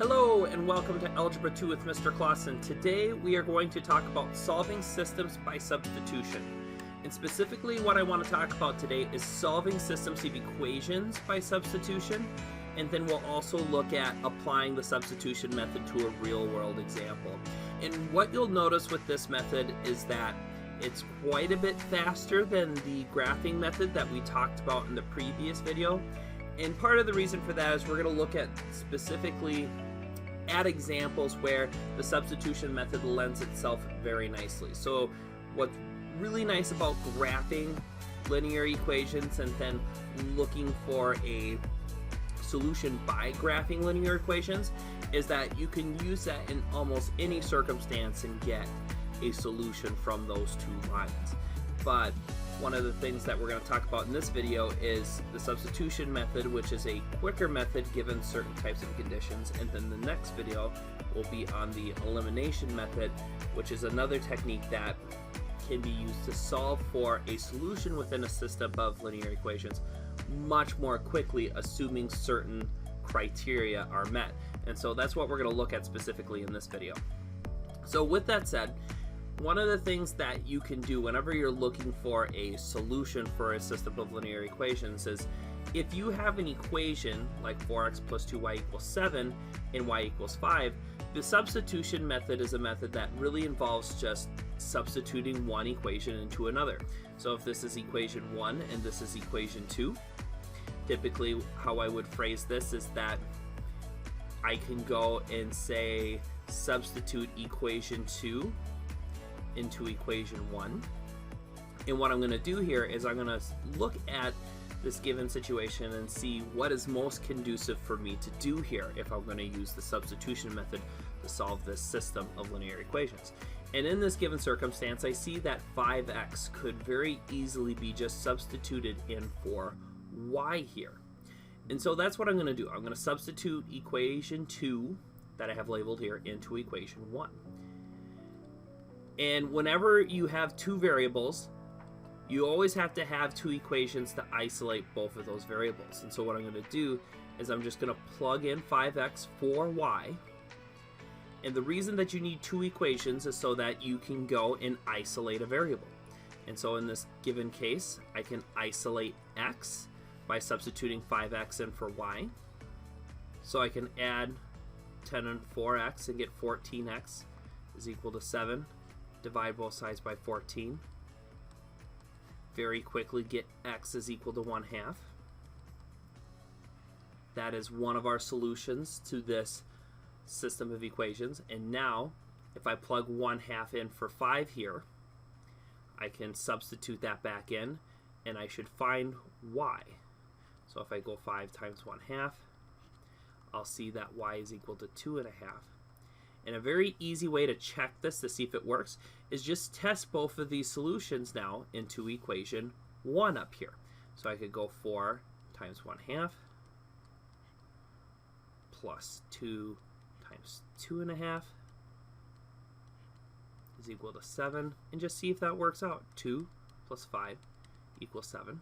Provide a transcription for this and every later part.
Hello and welcome to Algebra 2 with Mr. Clausen. Today we are going to talk about solving systems by substitution. And specifically what I want to talk about today is solving systems of equations by substitution. And then we'll also look at applying the substitution method to a real-world example. And what you'll notice with this method is that it's quite a bit faster than the graphing method that we talked about in the previous video. And part of the reason for that is we're going to look at specifically at examples where the substitution method lends itself very nicely. So what's really nice about graphing linear equations and then looking for a solution by graphing linear equations is that you can use that in almost any circumstance and get a solution from those two lines. But one of the things that we're going to talk about in this video is the substitution method, which is a quicker method given certain types of conditions, and then the next video will be on the elimination method, which is another technique that can be used to solve for a solution within a system of linear equations much more quickly, assuming certain criteria are met. And so that's what we're going to look at specifically in this video. So with that said, one of the things that you can do whenever you're looking for a solution for a system of linear equations is if you have an equation like 4x plus 2y equals 7 and y equals 5, the substitution method is a method that really involves just substituting one equation into another. So if this is equation 1 and this is equation 2, typically how I would phrase this is that I can go and say substitute equation 2 into equation 1. And what I'm going to do here is I'm going to look at this given situation and see what is most conducive for me to do here if I'm going to use the substitution method to solve this system of linear equations. And in this given circumstance, I see that 5x could very easily be just substituted in for y here. And so that's what I'm going to do. I'm going to substitute equation 2 that I have labeled here into equation 1. And whenever you have two variables, you always have to have two equations to isolate both of those variables. And so what I'm going to do is I'm just going to plug in 5x for y. And the reason that you need two equations is so that you can go and isolate a variable. And so in this given case, I can isolate x by substituting 5x in for y. So I can add 10 and 4x and get 14x is equal to 7. Divide both sides by 14. Very quickly get x is equal to 1/2. That is one of our solutions to this system of equations. And now, if I plug 1/2 in for 5 here, I can substitute that back in, and I should find y. So if I go 5 times 1/2, I'll see that y is equal to 2.5. And a very easy way to check this to see if it works is just test both of these solutions now into equation 1 up here. So I could go 4 times 1/2 plus 2 times 2.5 is equal to 7, and just see if that works out. 2 plus 5 equals 7.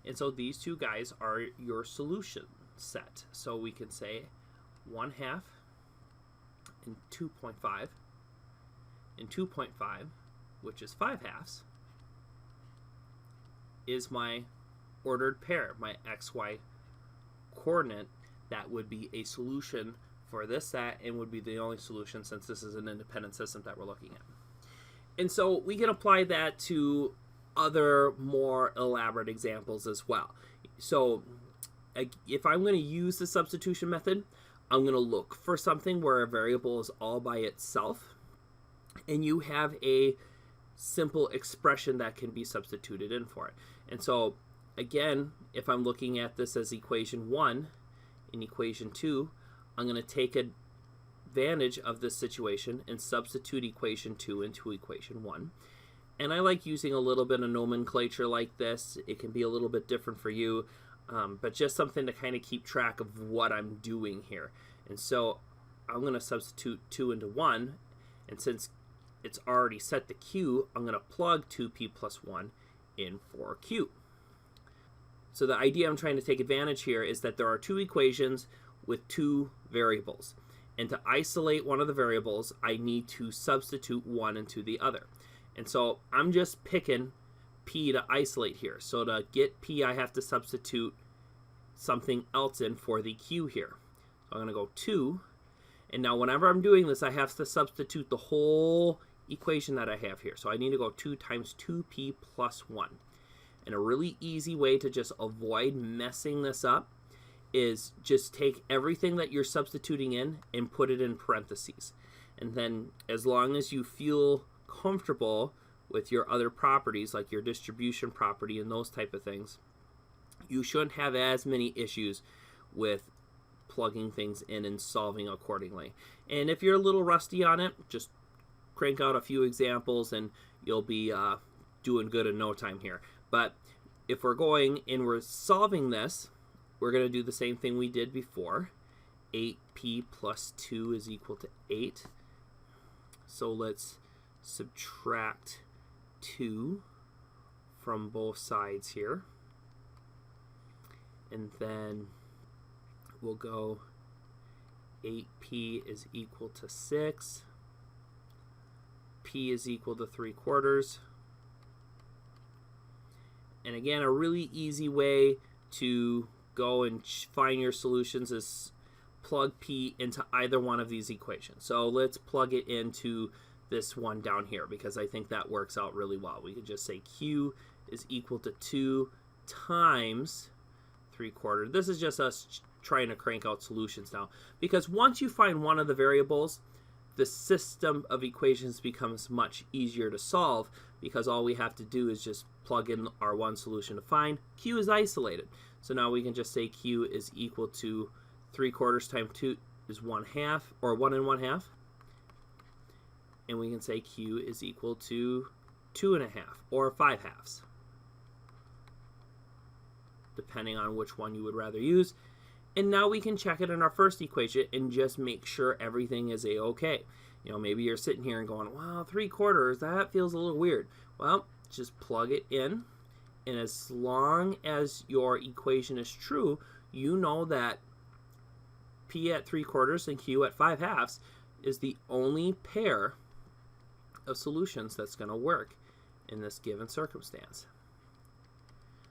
And so these two guys are your solution set. So we can say 1/2 and 2.5, and 2.5, which is 5/2, is my ordered pair, my xy coordinate that would be a solution for this set and would be the only solution since this is an independent system that we're looking at. And so we can apply that to other more elaborate examples as well. So if I'm going to use the substitution method, I'm going to look for something where a variable is all by itself and you have a simple expression that can be substituted in for it. And so again, if I'm looking at this as equation 1 and equation 2, I'm going to take advantage of this situation and substitute equation 2 into equation 1. And I like using a little bit of nomenclature like this. It can be a little bit different for you. But just something to kind of keep track of what I'm doing here. And so I'm going to substitute 2 into 1, and since it's already set the q, I'm going to plug 2p plus 1 in for q. So the idea I'm trying to take advantage here is that there are two equations with two variables. And to isolate one of the variables, I need to substitute one into the other. And so I'm just picking P to isolate here. So to get P, I have to substitute something else in for the Q here. So I'm going to go 2. And now whenever I'm doing this, I have to substitute the whole equation that I have here. So I need to go 2 times 2P plus 1. And a really easy way to just avoid messing this up is just take everything that you're substituting in and put it in parentheses. And then as long as you feel comfortable with your other properties, like your distribution property and those type of things, you shouldn't have as many issues with plugging things in and solving accordingly. And if you're a little rusty on it, just crank out a few examples and you'll be doing good in no time here. But if we're going and we're solving this, we're going to do the same thing we did before. 8p plus 2 is equal to 8. So let's subtract 2 from both sides here. And then we'll go 8p is equal to 6. P is equal to 3/4. And again, a really easy way to go and find your solutions is plug P into either one of these equations. So let's plug it into this one down here because I think that works out really well. We could just say Q is equal to 2 times 3/4. This is just us trying to crank out solutions now, because once you find one of the variables, the system of equations becomes much easier to solve, because all we have to do is just plug in our one solution to find. Q is isolated. So now we can just say Q is equal to 3/4 times 2 is 1/2, or 1 1/2. And we can say Q is equal to 2.5 or 5/2, depending on which one you would rather use. And now we can check it in our first equation and just make sure everything is a-okay. You know, maybe you're sitting here and going, wow, 3/4, that feels a little weird. Well, just plug it in, and as long as your equation is true, you know that P at 3/4 and Q at 5/2 is the only pair of solutions that's going to work in this given circumstance.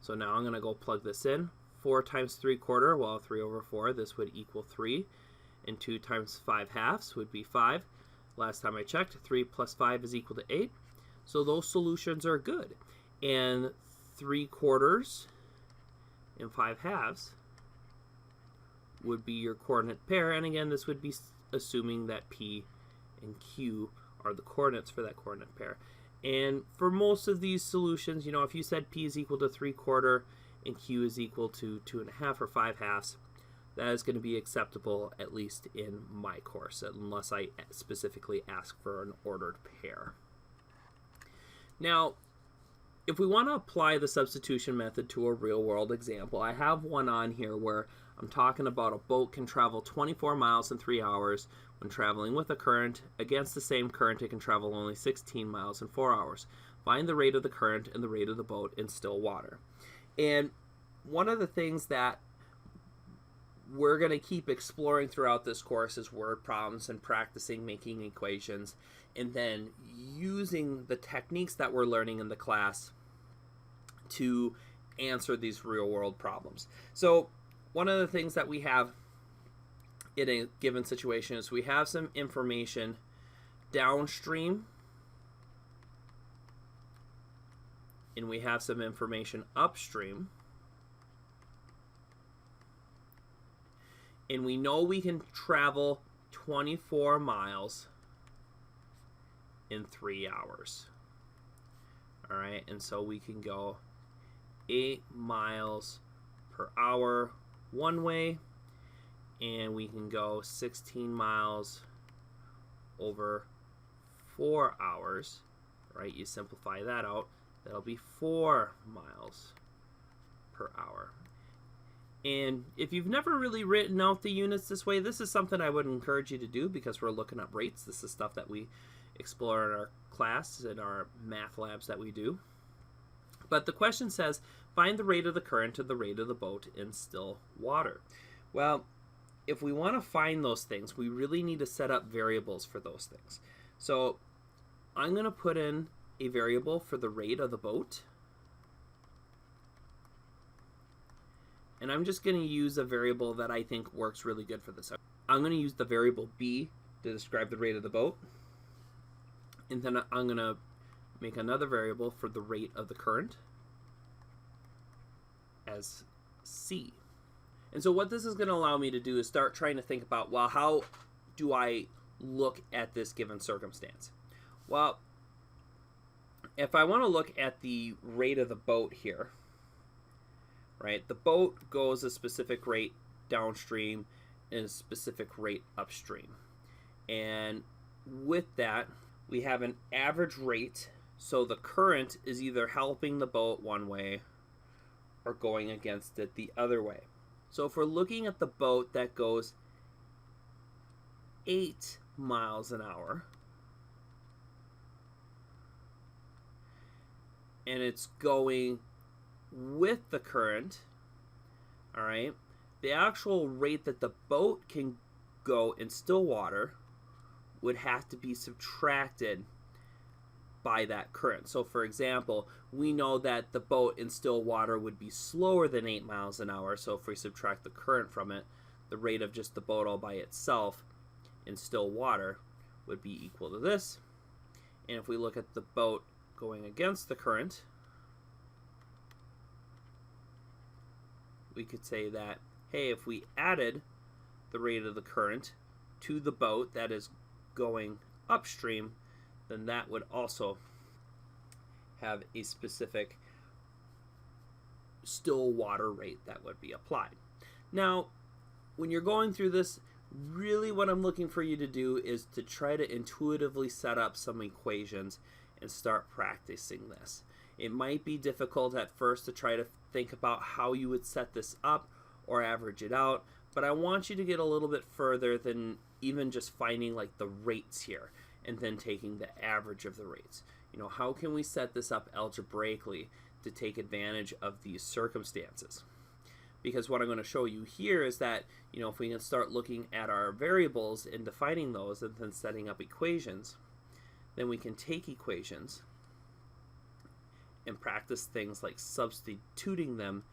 So now I'm going to go plug this in. 4 times 3/4, well, 3/4, this would equal 3. And 2 times 5/2 would be 5. Last time I checked, 3 plus 5 is equal to 8. So those solutions are good. And 3/4 and 5/2 would be your coordinate pair. And again, this would be assuming that P and Q are the coordinates for that coordinate pair. And for most of these solutions, you know, if you said P is equal to 3/4 and Q is equal to 2.5 or 5/2, that is going to be acceptable, at least in my course, unless I specifically ask for an ordered pair. Now, if we want to apply the substitution method to a real-world example, I have one on here where I'm talking about a boat can travel 24 miles in 3 hours when traveling with a current. Against the same current, it can travel only 16 miles in 4 hours. Find the rate of the current and the rate of the boat in still water. And one of the things that we're going to keep exploring throughout this course is word problems and practicing making equations, and then using the techniques that we're learning in the class to answer these real-world problems. So one of the things that we have in a given situation is we have some information downstream and we have some information upstream. And we know we can travel 24 miles in 3 hours. All right, and so we can go 8 miles per hour one way, and we can go 16 miles over 4 hours, right? You simplify that out, that'll be 4 miles per hour. And if you've never really written out the units this way, this is something I would encourage you to do, because we're looking up rates. This is stuff that we explore in our class and our math labs that we do. But the question says, find the rate of the current and the rate of the boat in still water. Well, if we want to find those things, we really need to set up variables for those things. So I'm going to put in a variable for the rate of the boat. And I'm just going to use a variable that I think works really good for this. I'm going to use the variable b to describe the rate of the boat. And then I'm going to make another variable for the rate of the current as c. And so what this is going to allow me to do is start trying to think about, well, how do I look at this given circumstance? Well, if I want to look at the rate of the boat here, right, the boat goes a specific rate downstream and a specific rate upstream. And with that, we have an average rate, so the current is either helping the boat one way or going against it the other way. So if we're looking at the boat that goes 8 miles an hour, and it's going with the current, all right, the actual rate that the boat can go in still water would have to be subtracted by that current. So for example, we know that the boat in still water would be slower than 8 miles an hour, so if we subtract the current from it, the rate of just the boat all by itself in still water would be equal to this. And if we look at the boat going against the current, we could say that, hey, if we added the rate of the current to the boat that is going upstream, then that would also have a specific still water rate that would be applied. Now, when you're going through this, really what I'm looking for you to do is to try to intuitively set up some equations and start practicing this. It might be difficult at first to try to think about how you would set this up or average it out, but I want you to get a little bit further than even just finding like the rates here and then taking the average of the rates. You know, how can we set this up algebraically to take advantage of these circumstances? Because what I'm going to show you here is that, you know, if we can start looking at our variables and defining those and then setting up equations, then we can take equations and practice things like substituting them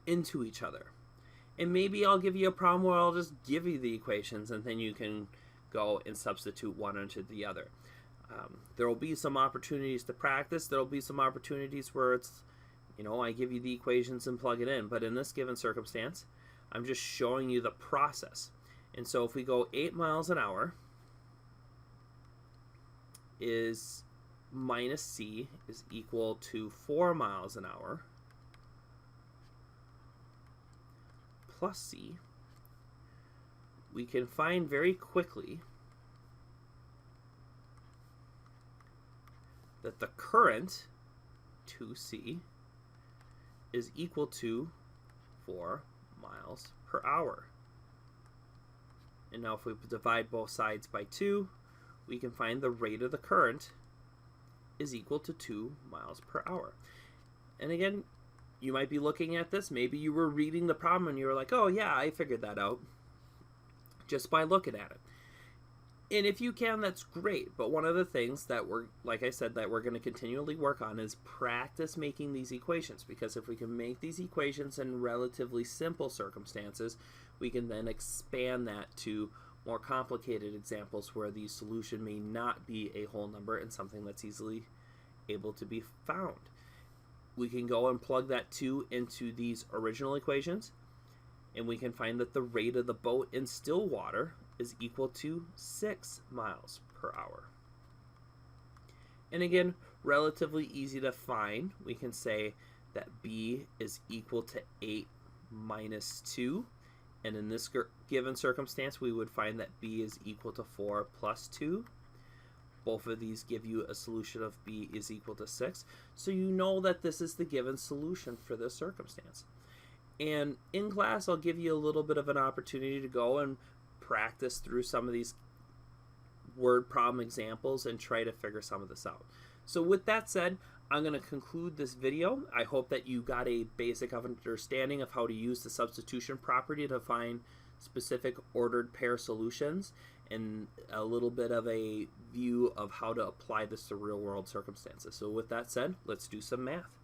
into each other. And maybe I'll give you a problem where I'll just give you the equations and then you can go and substitute one into the other. There will be some opportunities to practice. There will be some opportunities where it's, you know, I give you the equations and plug it in. But in this given circumstance, I'm just showing you the process. And so if we go 8 miles an hour is minus c is equal to 4 miles an hour plus c, we can find very quickly that the current, 2c, is equal to 4 miles per hour. And now if we divide both sides by 2, we can find the rate of the current is equal to 2 miles per hour. And again, you might be looking at this, maybe you were reading the problem and you were like, oh yeah, I figured that out just by looking at it. And if you can, that's great. But one of the things that we're, like I said, that we're going to continually work on is practice making these equations. Because if we can make these equations in relatively simple circumstances, we can then expand that to more complicated examples where the solution may not be a whole number and something that's easily able to be found. We can go and plug that 2 into these original equations, and we can find that the rate of the boat in still water is equal to 6 miles per hour. And again, relatively easy to find. We can say that b is equal to 8 minus 2. And in this given circumstance, we would find that b is equal to 4 plus 2. Both of these give you a solution of b is equal to 6. So you know that this is the given solution for this circumstance. And in class, I'll give you a little bit of an opportunity to go and practice through some of these word problem examples and try to figure some of this out. So with that said, I'm going to conclude this video. I hope that you got a basic understanding of how to use the substitution property to find specific ordered pair solutions, and a little bit of a view of how to apply this to real world circumstances. So with that said, let's do some math.